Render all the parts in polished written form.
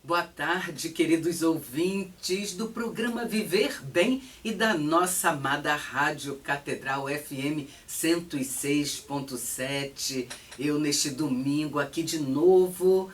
Boa tarde, queridos ouvintes do programa Viver Bem e da nossa amada Rádio Catedral FM 106.7. Eu neste domingo aqui de novo,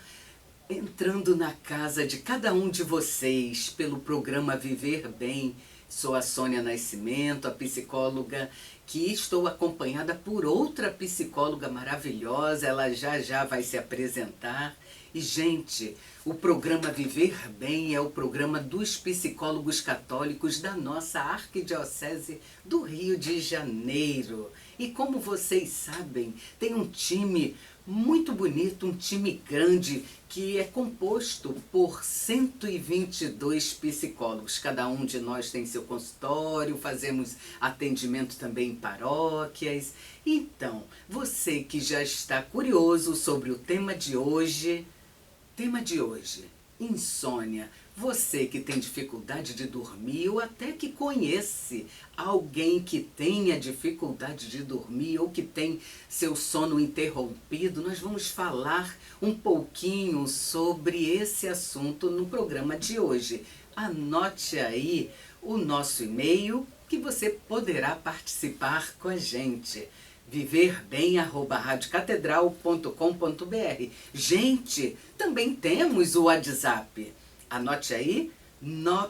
entrando na casa de cada um de vocês pelo programa Viver Bem. Sou a Sônia Nascimento, a psicóloga, que estou acompanhada por outra psicóloga maravilhosa. Ela já vai se apresentar. E, gente, o programa Viver Bem é o programa dos psicólogos católicos da nossa Arquidiocese do Rio de Janeiro. E como vocês sabem, tem um time muito bonito, um time grande, que é composto por 122 psicólogos. Cada um de nós tem seu consultório, fazemos atendimento também em paróquias. Então, você que já está curioso sobre o tema de hoje, insônia. Você que tem dificuldade de dormir ou até que conhece alguém que tenha dificuldade de dormir ou que tem seu sono interrompido, nós vamos falar um pouquinho sobre esse assunto no programa de hoje. Anote aí o nosso e-mail que você poderá participar com a gente. viverbem@radiocatedral.com.br. Gente, também temos o WhatsApp. Anote aí,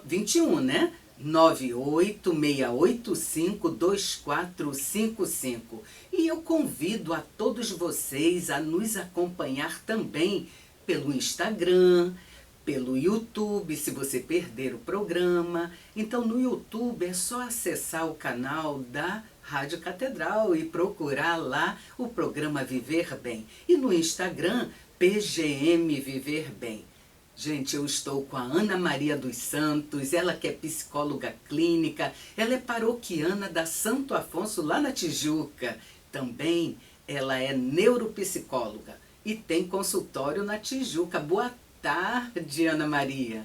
21, né? 986852455. E eu convido a todos vocês a nos acompanhar também pelo Instagram, pelo YouTube, se você perder o programa. Então, no YouTube é só acessar o canal da Rádio Catedral e procurar lá o programa Viver Bem. E no Instagram, PGM Viver Bem. Gente, eu estou com a Ana Maria dos Santos, ela que é psicóloga clínica, ela é paroquiana da Santo Afonso, lá na Tijuca. Também ela é neuropsicóloga e tem consultório na Tijuca. Boa tarde, Ana Maria.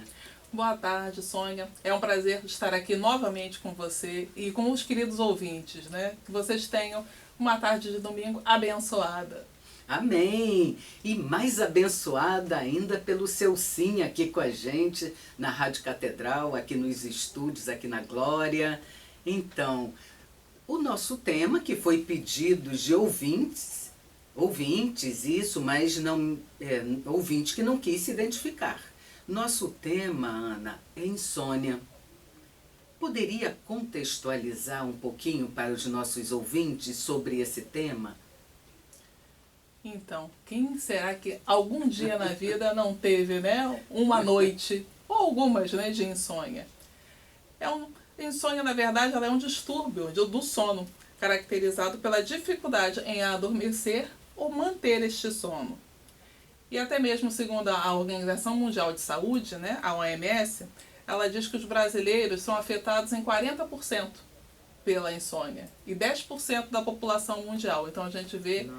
Boa tarde, Sônia. É um prazer estar aqui novamente com você e com os queridos ouvintes, né? Que vocês tenham uma tarde de domingo abençoada. Amém! E mais abençoada ainda pelo seu sim aqui com a gente na Rádio Catedral, aqui nos estúdios, aqui na Glória. Então, o nosso tema que foi pedido de ouvintes, isso, mas não ouvinte que não quis se identificar. Nosso tema, Ana, é insônia. Poderia contextualizar um pouquinho para os nossos ouvintes sobre esse tema? Então, quem será que algum dia na vida não teve, né, uma noite, ou algumas, né, de insônia? Insônia, na verdade, ela é um distúrbio do sono, caracterizado pela dificuldade em adormecer ou manter este sono. E até mesmo segundo a Organização Mundial de Saúde, né, a OMS, ela diz que os brasileiros são afetados em 40% pela insônia e 10% da população mundial. Então a gente vê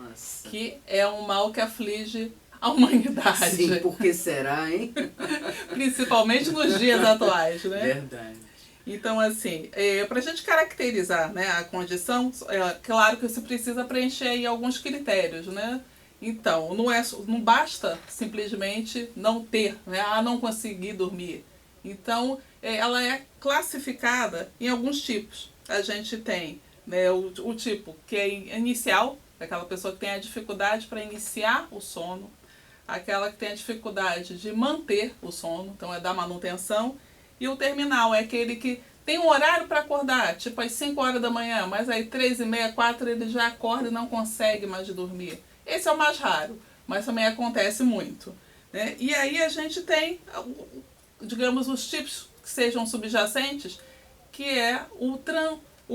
que é um mal que aflige a humanidade. Sim, por que será, hein? Principalmente nos dias atuais, né? Verdade. Então, assim, para a gente caracterizar, né, a condição, é claro que você precisa preencher aí alguns critérios, né? Então, não basta simplesmente não ter, né, não conseguir dormir. Então, ela é classificada em alguns tipos. A gente tem, né, o tipo que é inicial, aquela pessoa que tem a dificuldade para iniciar o sono, aquela que tem a dificuldade de manter o sono, então é da manutenção, e o terminal é aquele que tem um horário para acordar, tipo às 5 horas da manhã, mas aí 3h30, 4 ele já acorda e não consegue mais dormir. Esse é o mais raro, mas também acontece muito, né? E aí a gente tem, digamos, os tipos que sejam subjacentes, que é o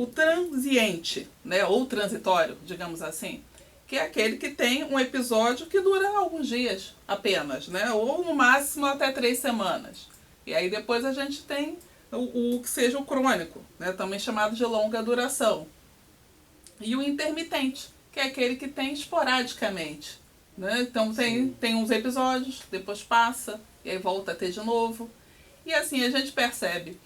transiente, né, ou transitório, digamos assim, que é aquele que tem um episódio que dura alguns dias apenas, né, ou no máximo até 3 semanas. E aí depois a gente tem o que seja o crônico, né, também chamado de longa duração. E o intermitente, que é aquele que tem esporadicamente, né? Então tem uns episódios, depois passa, e aí volta a ter de novo. E assim a gente percebe,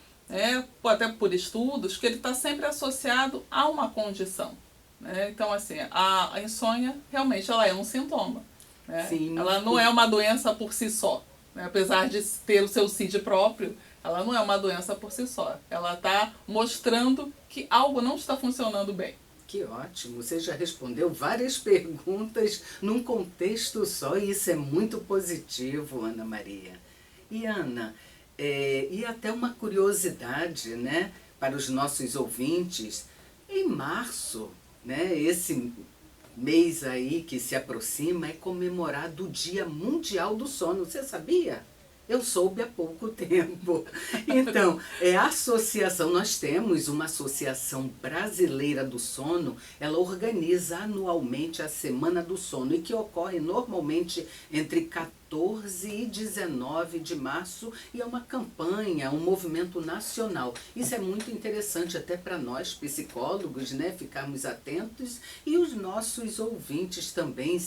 até por estudos, que ele está sempre associado a uma condição, né? Então, assim, a insônia realmente ela é um sintoma, né? Sim, ela não é uma doença por si só, né? Apesar de ter o seu CID próprio, ela não é uma doença por si só. Ela está mostrando que algo não está funcionando bem. Que ótimo, você já respondeu várias perguntas num contexto só e isso é muito positivo, Ana Maria. E Ana, e até uma curiosidade, né, para os nossos ouvintes, em março, né, esse mês aí que se aproxima é comemorado o Dia Mundial do Sono, você sabia? Eu soube há pouco tempo. Então, a associação, nós temos uma associação brasileira do sono, ela organiza anualmente a Semana do Sono, e que ocorre normalmente entre 14 e 19 de março, e é uma campanha, um movimento nacional. Isso é muito interessante até para nós, psicólogos, né, ficarmos atentos, e os nossos ouvintes também.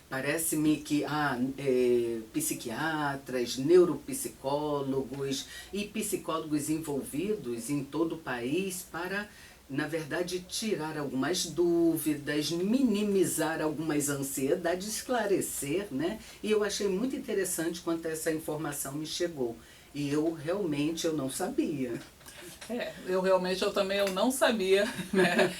Parece-me que há psiquiatras, neuropsicólogos e psicólogos envolvidos em todo o país para, na verdade, tirar algumas dúvidas, minimizar algumas ansiedades, esclarecer, né? E eu achei muito interessante quando essa informação me chegou. E eu realmente não sabia. Eu também não sabia, né?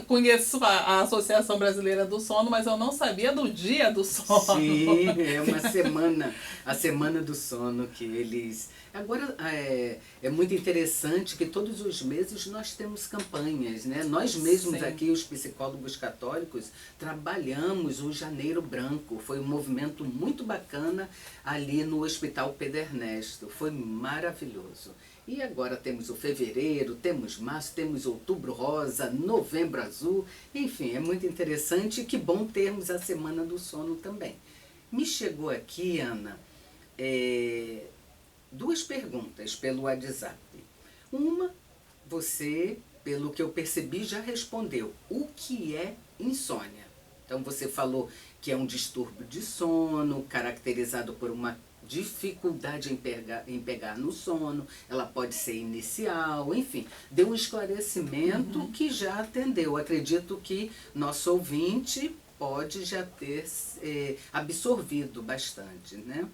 Conheço a Associação Brasileira do Sono, mas eu não sabia do Dia do Sono. Sim, é uma semana, a Semana do Sono que eles... Agora, é muito interessante que todos os meses nós temos campanhas, né? Nós mesmos Sim. aqui, os psicólogos católicos, trabalhamos o Janeiro Branco. Foi um movimento muito bacana ali no Hospital Pedro Ernesto. Foi maravilhoso. E agora temos o fevereiro, temos março, temos outubro rosa, novembro azul. Enfim, é muito interessante e que bom termos a Semana do Sono também. Me chegou aqui, Ana, duas perguntas pelo WhatsApp. Uma, você, pelo que eu percebi, já respondeu. O que é insônia? Então você falou que é um distúrbio de sono, caracterizado por uma dificuldade em pegar no sono, ela pode ser inicial, enfim, deu um esclarecimento que já atendeu. Acredito que nosso ouvinte pode já ter absorvido bastante, né?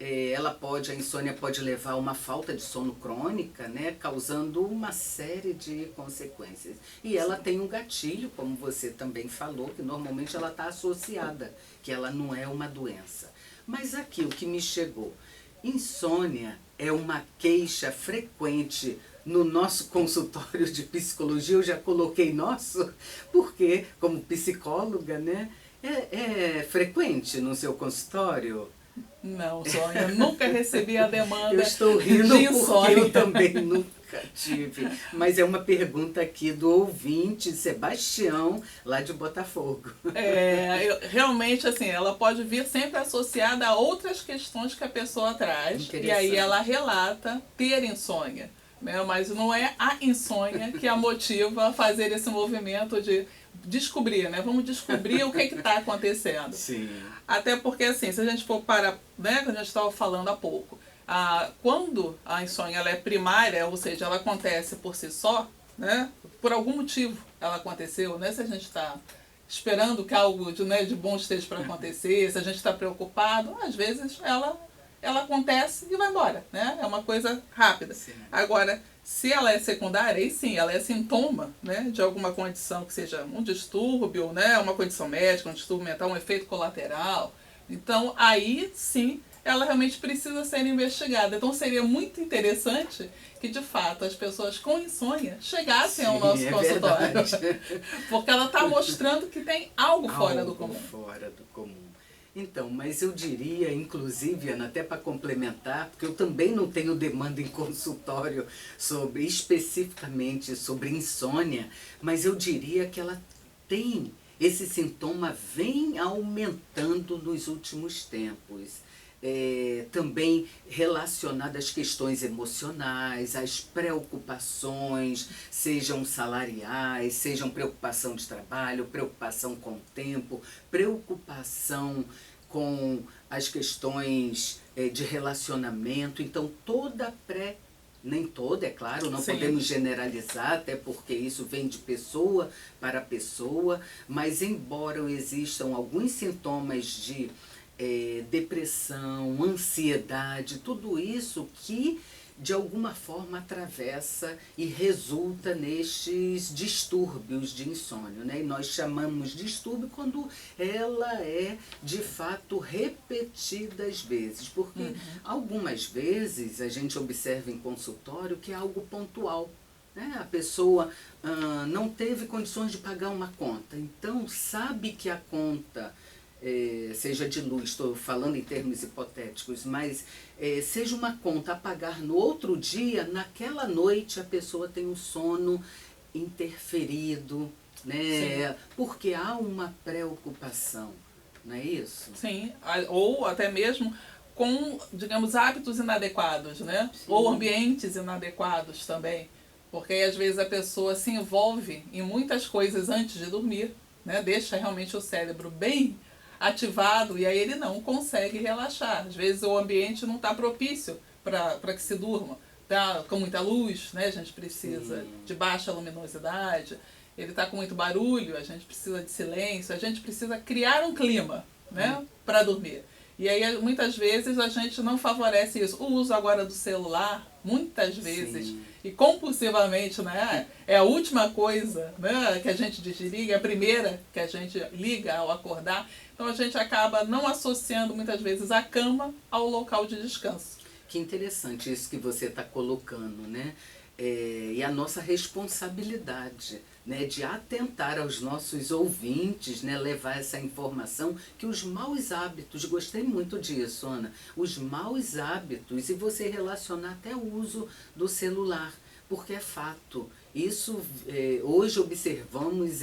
A insônia pode levar a uma falta de sono crônica, né, causando uma série de consequências. E ela tem um gatilho, como você também falou, que normalmente ela está associada, que ela não é uma doença. Mas aqui o que me chegou, insônia é uma queixa frequente no nosso consultório de psicologia, eu já coloquei nosso, porque como psicóloga, né, é frequente no seu consultório? Não, Sônia, nunca recebi a demanda. Eu estou rindo de porque insônia. eu também nunca tive. Mas é uma pergunta aqui do ouvinte, Sebastião, lá de Botafogo. Realmente, assim, ela pode vir sempre associada a outras questões que a pessoa traz. E aí ela relata ter insônia. Né? Mas não é a insônia que a motiva a fazer esse movimento de descobrir, né? Vamos descobrir o que está acontecendo. Sim. Até porque, assim, se a gente for para, né, que a gente estava falando há pouco, quando a insônia ela é primária, ou seja, ela acontece por si só, né, por algum motivo ela aconteceu, né, se a gente está esperando que algo de bom esteja para acontecer, se a gente está preocupado, às vezes ela acontece e vai embora, né? É uma coisa rápida. Sim. Agora, se ela é secundária, aí sim, ela é sintoma, né, de alguma condição que seja um distúrbio, né, uma condição médica, um distúrbio mental, um efeito colateral. Então, aí sim, ela realmente precisa ser investigada. Então, seria muito interessante que, de fato, as pessoas com insônia chegassem ao nosso consultório. Porque ela está mostrando que tem algo fora do comum. Fora do comum. Então, mas eu diria, inclusive, Ana, até para complementar, porque eu também não tenho demanda em consultório especificamente sobre insônia, mas eu diria que ela tem, esse sintoma vem aumentando nos últimos tempos. Também relacionado às questões emocionais, às preocupações, sejam salariais, sejam preocupação de trabalho, preocupação com o tempo, preocupação com as questões de relacionamento. Então, nem toda, é claro, não podemos generalizar, até porque isso vem de pessoa para pessoa, mas embora existam alguns sintomas de depressão, ansiedade, tudo isso que de alguma forma atravessa e resulta nestes distúrbios de insônia, né? E nós chamamos de distúrbio quando ela é de fato repetidas vezes, porque algumas vezes a gente observa em consultório que é algo pontual, né? A pessoa não teve condições de pagar uma conta, então sabe que a conta, seja de luz, estou falando em termos hipotéticos, mas seja uma conta a pagar no outro dia, naquela noite a pessoa tem um sono interferido, né? Porque há uma preocupação, não é isso? Sim, ou até mesmo com, digamos, hábitos inadequados, né? Sim. Ou ambientes inadequados também. Porque às vezes a pessoa se envolve em muitas coisas antes de dormir, né? Deixa realmente o cérebro bem ativado e aí ele não consegue relaxar. Às vezes o ambiente não está propício para que se durma. Está com muita luz, né? A gente precisa de baixa luminosidade. Ele está com muito barulho, a gente precisa de silêncio. A gente precisa criar um clima, né? Para dormir. E aí muitas vezes a gente não favorece isso. O uso agora do celular, muitas vezes, e compulsivamente, né? É a última coisa, né, que a gente desliga, é a primeira que a gente liga ao acordar. Então a gente acaba não associando muitas vezes a cama ao local de descanso. Que interessante isso que você está colocando, né? E a nossa responsabilidade, né, de atentar aos nossos ouvintes, né, levar essa informação que os maus hábitos, gostei muito disso, Ana, os maus hábitos, e você relacionar até o uso do celular, porque é fato. Isso, hoje observamos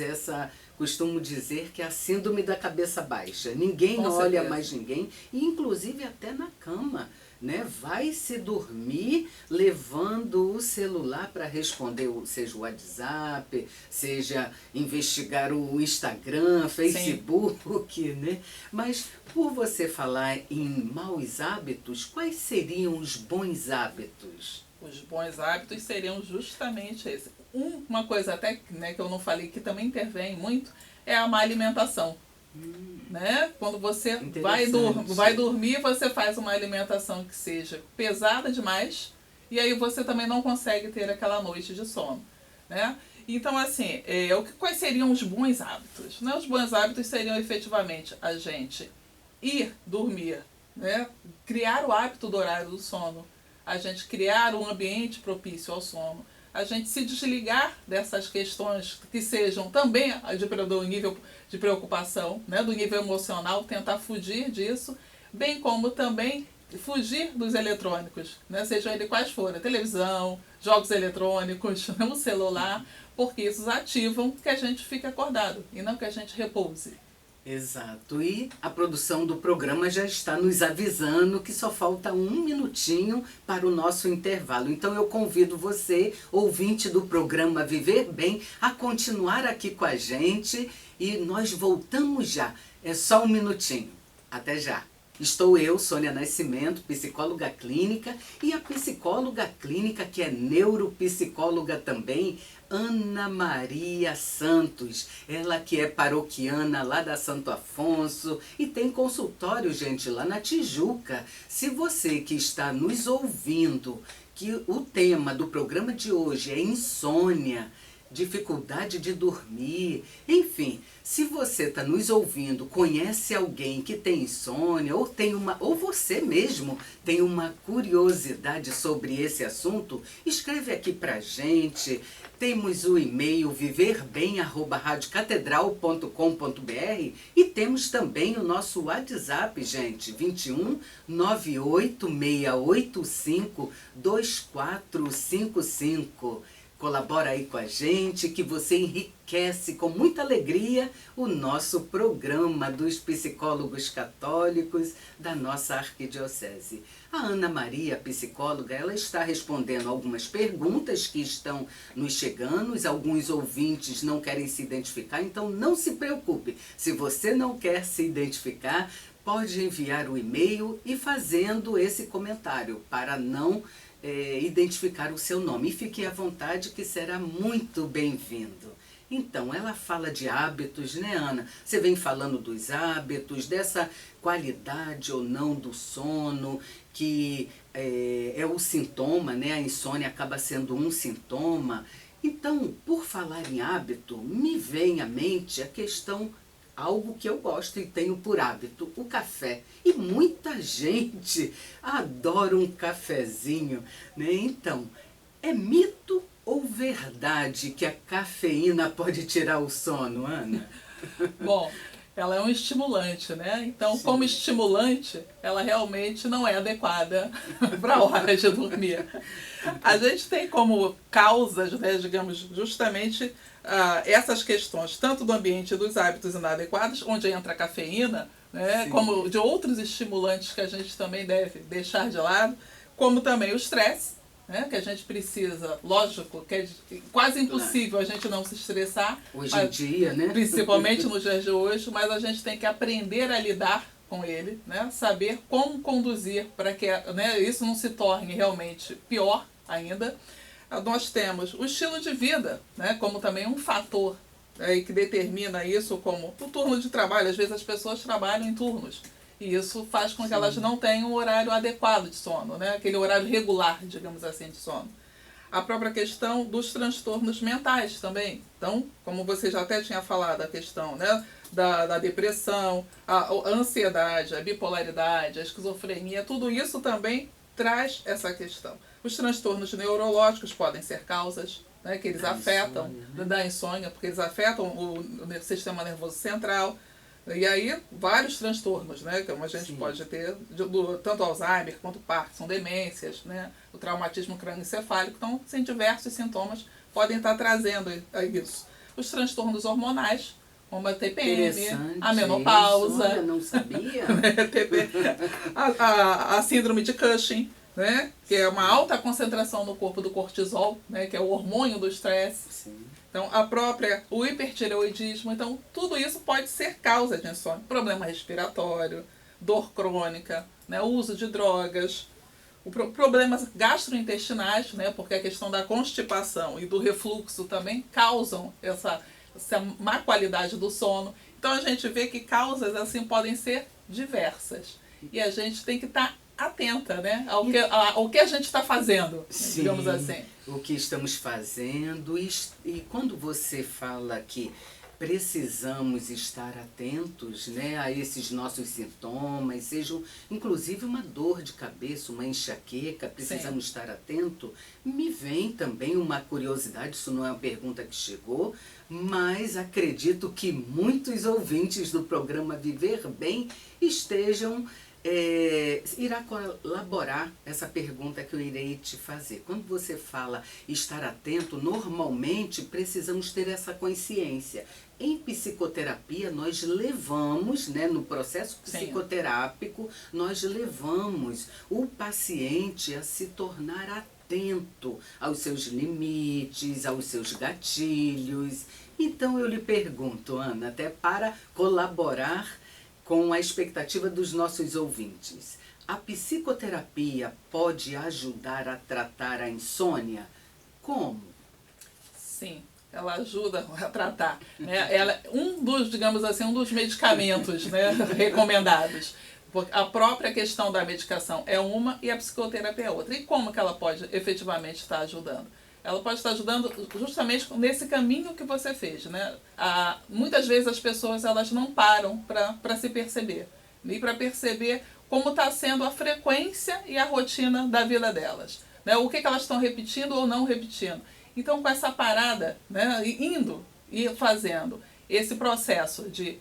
costumo dizer que é a síndrome da cabeça baixa. Ninguém olha mais ninguém, e inclusive até na cama, né? Vai se dormir levando o celular para responder, seja o WhatsApp, seja investigar o Instagram, Facebook, né? Mas por você falar em maus hábitos, quais seriam os bons hábitos? Os bons hábitos seriam justamente esse. Uma coisa até, né, que eu não falei, que também intervém muito, é a má alimentação. Né? Quando você vai dormir, você faz uma alimentação que seja pesada demais e aí você também não consegue ter aquela noite de sono. Né? Então, assim, quais seriam os bons hábitos? Né? Os bons hábitos seriam efetivamente a gente ir dormir, né? Criar o hábito do horário do sono, a gente criar um ambiente propício ao sono, a gente se desligar dessas questões que sejam também do nível de preocupação, né, do nível emocional, tentar fugir disso, bem como também fugir dos eletrônicos, né, sejam eles quais forem, televisão, jogos eletrônicos, o celular, porque esses ativam que a gente fique acordado e não que a gente repouse. Exato, e a produção do programa já está nos avisando que só falta 1 minutinho para o nosso intervalo. Então eu convido você, ouvinte do programa Viver Bem, a continuar aqui com a gente e nós voltamos já. É só 1 minutinho. Até já. Estou eu, Sônia Nascimento, psicóloga clínica, e a psicóloga clínica, que é neuropsicóloga também, Ana Maria Santos. Ela que é paroquiana lá da Santo Afonso e tem consultório, gente, lá na Tijuca. Se você que está nos ouvindo, que o tema do programa de hoje é insônia, dificuldade de dormir, enfim, se você está nos ouvindo, conhece alguém que tem insônia ou você mesmo tem uma curiosidade sobre esse assunto, escreve aqui pra gente. Temos o e-mail viverbem@radiocatedral.com.br e temos também o nosso WhatsApp, gente, 21 98 685 2455. Colabora aí com a gente, que você enriquece com muita alegria o nosso programa dos psicólogos católicos da nossa arquidiocese. A Ana Maria, psicóloga, ela está respondendo algumas perguntas que estão nos chegando, alguns ouvintes não querem se identificar, então não se preocupe. Se você não quer se identificar, pode enviar o e-mail e fazendo esse comentário para não identificar o seu nome. E fique à vontade que será muito bem-vindo. Então, ela fala de hábitos, né, Ana? Você vem falando dos hábitos, dessa qualidade ou não do sono, que é o sintoma, né? A insônia acaba sendo um sintoma. Então, por falar em hábito, me vem à mente a questão, algo que eu gosto e tenho por hábito, o café. E muita gente adora um cafezinho, né? Então, é mito ou verdade que a cafeína pode tirar o sono, Ana? Bom, ela é um estimulante, né? Então, como Sim. estimulante, ela realmente não é adequada para a hora de dormir. A gente tem como causas, né, digamos, justamente essas questões, tanto do ambiente e dos hábitos inadequados, onde entra a cafeína, né, Sim. como de outros estimulantes que a gente também deve deixar de lado, como também o estresse, né, que a gente precisa, lógico, que é quase impossível a gente não se estressar. Hoje em dia, né? Principalmente nos dias de hoje, mas a gente tem que aprender a lidar com ele, né? Saber como conduzir para que, né, isso não se torne realmente pior ainda. Nós temos o estilo de vida, né, como também um fator que determina isso, como o turno de trabalho. Às vezes as pessoas trabalham em turnos e isso faz com que elas não tenham um horário adequado de sono, né? Aquele horário regular, digamos assim, de sono. A própria questão dos transtornos mentais também. Então, como você já até tinha falado, a questão, né, da depressão, a ansiedade, a bipolaridade, a esquizofrenia, tudo isso também traz essa questão. Os transtornos neurológicos podem ser causas, né, que eles afetam da insônia, porque eles afetam o sistema nervoso central. E aí, vários transtornos, né, como a gente pode ter, tanto Alzheimer quanto Parkinson, demências, né, o traumatismo crânioencefálico. Então, sim, diversos sintomas podem estar trazendo isso. Os transtornos hormonais, como a TPM, a menopausa. Olha, não sabia. a síndrome de Cushing, né, que é uma alta concentração no corpo do cortisol, né, que é o hormônio do estresse. Então, o hipertireoidismo. Então, tudo isso pode ser causa de insônia. Problema respiratório, dor crônica, né, o uso de drogas, problemas gastrointestinais, né, porque a questão da constipação e do refluxo também causam essa má qualidade do sono. Então, a gente vê que causas assim podem ser diversas. E a gente tem que estar atenta, né, ao que a gente está fazendo, Sim, digamos assim. O que estamos fazendo. E quando você fala que precisamos estar atentos, né, a esses nossos sintomas, sejam inclusive uma dor de cabeça, uma enxaqueca, precisamos estar atento, me vem também uma curiosidade, isso não é uma pergunta que chegou, mas acredito que muitos ouvintes do programa Viver Bem estejam irá colaborar essa pergunta que eu irei te fazer. Quando você fala estar atento, normalmente precisamos ter essa consciência. Em psicoterapia, nós levamos, né, no processo psicoterápico, nós levamos o paciente a se tornar atento aos seus limites, aos seus gatilhos. Então eu lhe pergunto, Ana, até para colaborar com a expectativa dos nossos ouvintes, a psicoterapia pode ajudar a tratar a insônia? Como? Sim, ela ajuda a tratar, né? Ela digamos assim, um dos medicamentos, né, recomendados. Porque a própria questão da medicação é uma e a psicoterapia é outra. E como que ela pode efetivamente estar ajudando? Ela pode estar ajudando justamente nesse caminho que você fez, né? Muitas vezes as pessoas elas não param para se perceber. E para perceber como está sendo a frequência e a rotina da vida delas. Né? O que elas estão repetindo ou não repetindo. Então, com essa parada, né, indo e fazendo esse processo de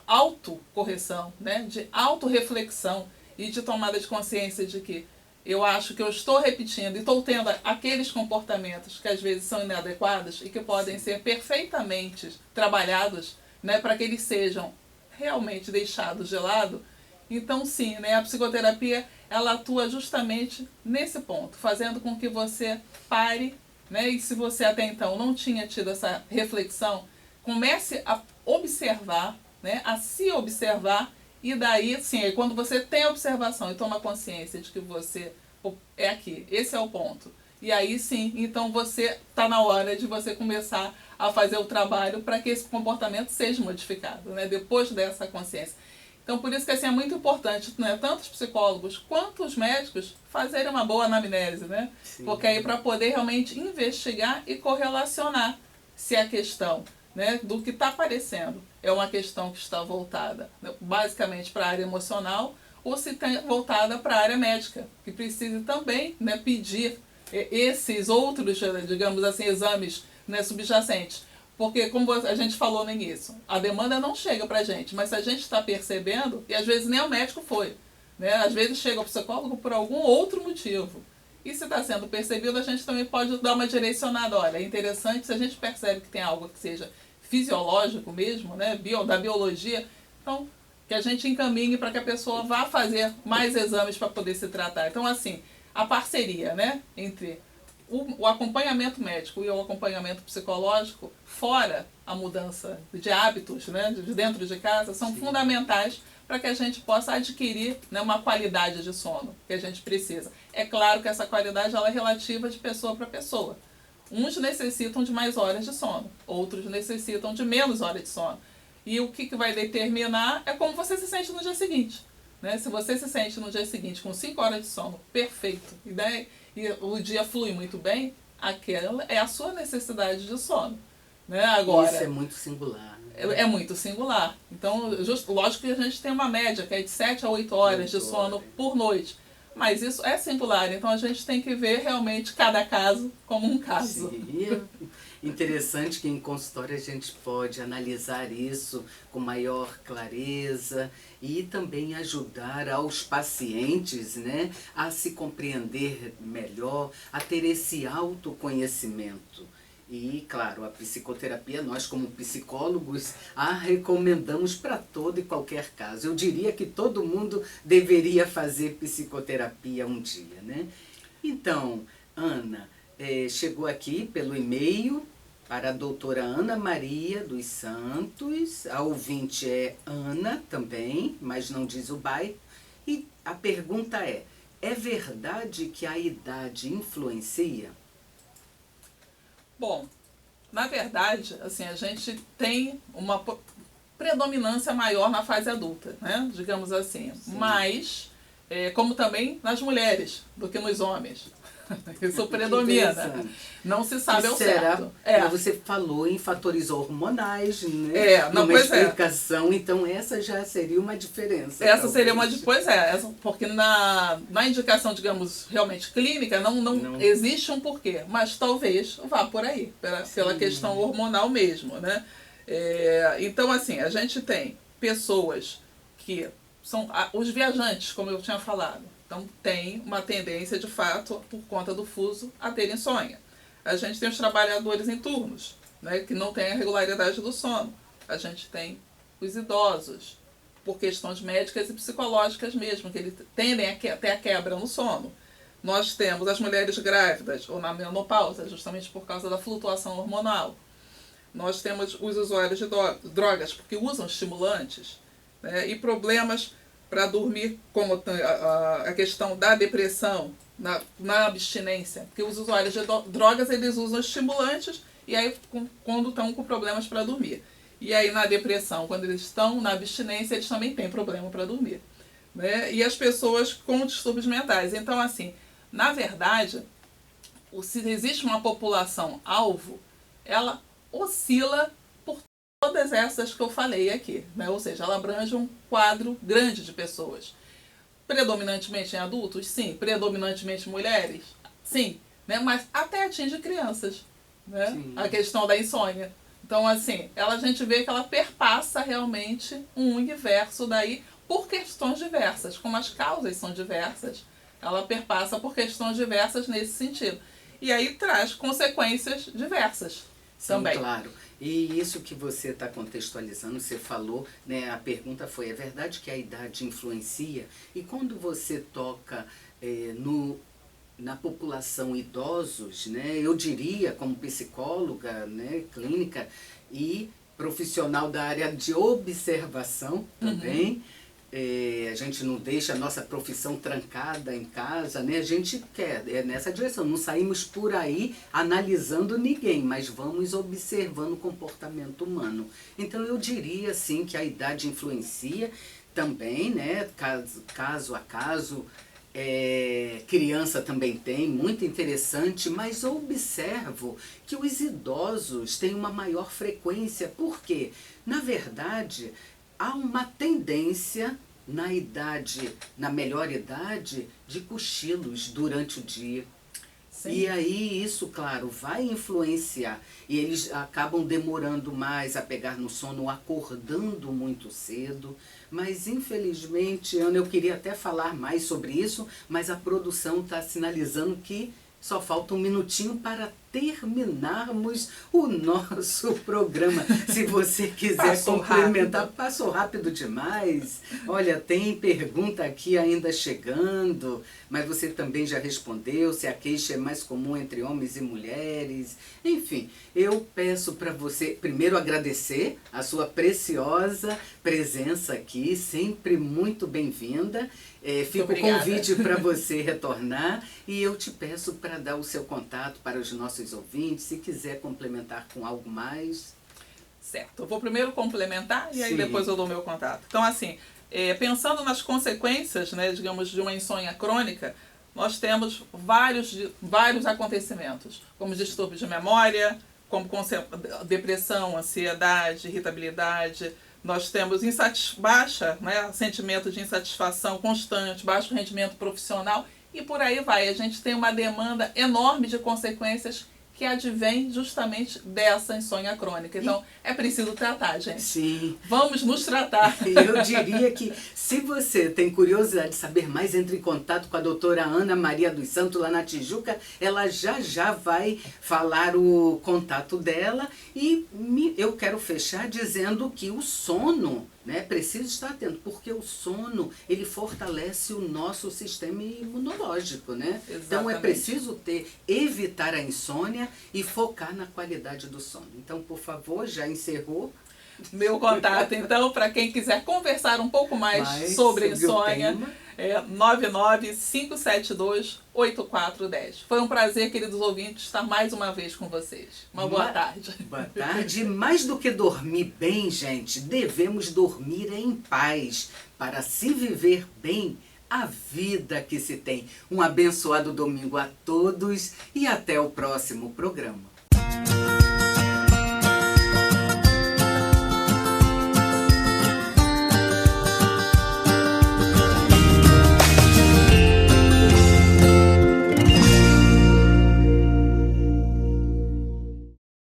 autocorreção, né, de autorreflexão e de tomada de consciência de que eu acho que eu estou repetindo e estou tendo aqueles comportamentos que às vezes são inadequados e que podem ser perfeitamente trabalhados, né, para que eles sejam realmente deixados de lado. Então sim, né, a psicoterapia ela atua justamente nesse ponto, fazendo com que você pare, né, e se você até então não tinha tido essa reflexão, comece a observar, né, a se observar. E daí, sim, quando você tem a observação e toma consciência de que você é aqui, esse é o ponto. E aí sim, então você está na hora de você começar a fazer o trabalho para que esse comportamento seja modificado, né? Depois dessa consciência. Então, por isso que assim, é muito importante, né, tanto os psicólogos quanto os médicos fazerem uma boa anamnese, né? Sim. Porque aí para poder realmente investigar e correlacionar se a questão, né, do que está aparecendo é uma questão que está voltada, né, basicamente para a área emocional ou se está voltada para a área médica, que precisa também, né, pedir esses outros, digamos assim, exames, né, subjacentes. Porque, como a gente falou no início, a demanda não chega para a gente, mas se a gente está percebendo, e às vezes nem o médico foi, né? Às vezes chega ao psicólogo por algum outro motivo. E se está sendo percebido, a gente também pode dar uma direcionada. Olha, é interessante, se a gente percebe que tem algo que seja fisiológico mesmo, né? Da biologia, então que a gente encaminhe para que a pessoa vá fazer mais exames para poder se tratar. Então, assim, a parceria, né, entre o acompanhamento médico e o acompanhamento psicológico, fora a mudança de hábitos, né, de dentro de casa, são Sim. fundamentais para que a gente possa adquirir, né, uma qualidade de sono que a gente precisa. É claro que essa qualidade ela é relativa de pessoa para pessoa. Uns necessitam de mais horas de sono, outros necessitam de menos horas de sono. E o que vai determinar é como você se sente no dia seguinte. Né? Se você se sente no dia seguinte com 5 horas de sono perfeito, né? E o dia flui muito bem, aquela é a sua necessidade de sono. Né? Agora, isso é muito singular. Né? É muito singular. Então, lógico que a gente tem uma média, que é de 7 a 8 horas de sono por noite. Mas isso é singular, então a gente tem que ver realmente cada caso como um caso. Sim. Interessante que em consultório a gente pode analisar isso com maior clareza e também ajudar aos pacientes, né, a se compreender melhor, a ter esse autoconhecimento. E, claro, a psicoterapia, nós como psicólogos, a recomendamos para todo e qualquer caso. Eu diria que todo mundo deveria fazer psicoterapia um dia, né? Então, Ana, chegou aqui pelo e-mail para a doutora Ana Maria dos Santos, a ouvinte é Ana também, mas não diz o bairro, e a pergunta é verdade que a idade influencia? Bom, na verdade, assim, a gente tem uma predominância maior na fase adulta, né? Digamos assim. Sim. Mas, como também nas mulheres do que nos homens. Isso predomina. Não se sabe ao certo. Você falou em fatores hormonais, né? Uma explicação, então essa já seria uma diferença. Essa seria uma diferença, porque na indicação, digamos, realmente clínica, não existe um porquê, mas talvez vá por aí, pela questão hormonal mesmo, né? Então, assim, a gente tem pessoas que são os viajantes, como eu tinha falado. Então, tem uma tendência, de fato, por conta do fuso, a ter insônia. A gente tem os trabalhadores em turnos, né, que não têm a regularidade do sono. A gente tem os idosos, por questões médicas e psicológicas mesmo, que eles tendem a ter a quebra no sono. Nós temos as mulheres grávidas ou na menopausa, justamente por causa da flutuação hormonal. Nós temos os usuários de drogas, porque usam estimulantes, né, e problemas para dormir, como a questão da depressão, na abstinência. Porque os usuários de drogas, eles usam estimulantes e aí quando estão com problemas para dormir. E aí na depressão, quando eles estão na abstinência, eles também têm problema para dormir. Né? E as pessoas com distúrbios mentais. Então, assim, na verdade, se existe uma população alvo, ela oscila por todas essas que eu falei aqui, né? Ou seja, ela abrange um quadro grande de pessoas. Predominantemente em adultos? Sim. Predominantemente mulheres? Sim. Né? Mas até atinge crianças, né? A questão da insônia. Então, assim, a gente vê que ela perpassa realmente um universo daí por questões diversas. Como as causas são diversas, ela perpassa por questões diversas nesse sentido. E aí traz consequências diversas também. Sim, claro. E isso que você está contextualizando, você falou, né, a pergunta foi, é verdade que a idade influencia? E quando você toca na população idosos, né, eu diria, como psicóloga, né, clínica e profissional da área de observação também, a gente não deixa a nossa profissão trancada em casa, né? A gente quer, é nessa direção. Não saímos por aí analisando ninguém, mas vamos observando o comportamento humano. Então eu diria assim que a idade influencia também, né? Caso a caso, criança também tem, muito interessante, mas eu observo que os idosos têm uma maior frequência, porque, na verdade, há uma tendência na melhor idade, de cochilos durante o dia. Sim. E aí isso, claro, vai influenciar. E eles acabam demorando mais a pegar no sono, acordando muito cedo. Mas, infelizmente, Ana, eu queria até falar mais sobre isso, mas a produção está sinalizando que só falta um minutinho para terminarmos o nosso programa. Se você quiser complementar, passou rápido demais. Olha, tem pergunta aqui ainda chegando, mas você também já respondeu se a queixa é mais comum entre homens e mulheres. Enfim, eu peço para você primeiro agradecer a sua preciosa presença aqui, sempre muito bem-vinda. Fica o convite para você retornar e eu te peço para dar o seu contato para os nossos ouvintes, se quiser complementar com algo mais. Certo, eu vou primeiro complementar e aí Sim. Depois eu dou meu contato. Então assim, pensando nas consequências, né, digamos, de uma insônia crônica, nós temos vários acontecimentos, como distúrbios de memória, como depressão, ansiedade, irritabilidade. Nós temos sentimento de insatisfação constante, baixo rendimento profissional e por aí vai. A gente tem uma demanda enorme de consequências que advém justamente dessa insônia crônica. Então, é preciso tratar, gente. Sim. Vamos nos tratar. Eu diria que, se você tem curiosidade de saber mais, entre em contato com a doutora Ana Maria dos Santos, lá na Tijuca. Ela já vai falar o contato dela. E eu quero fechar dizendo que o sono, né, precisa estar atento, porque o sono, ele fortalece o nosso sistema imunológico, né? Exatamente. Então é preciso evitar a insônia e focar na qualidade do sono. Então, por favor, já encerrou? Meu contato, então, para quem quiser conversar um pouco mais sobre insônia, é 995728410. Foi um prazer, queridos ouvintes, estar mais uma vez com vocês. Uma boa tarde. Boa tarde. Mais do que dormir bem, gente, devemos dormir em paz para se viver bem a vida que se tem. Um abençoado domingo a todos e até o próximo programa.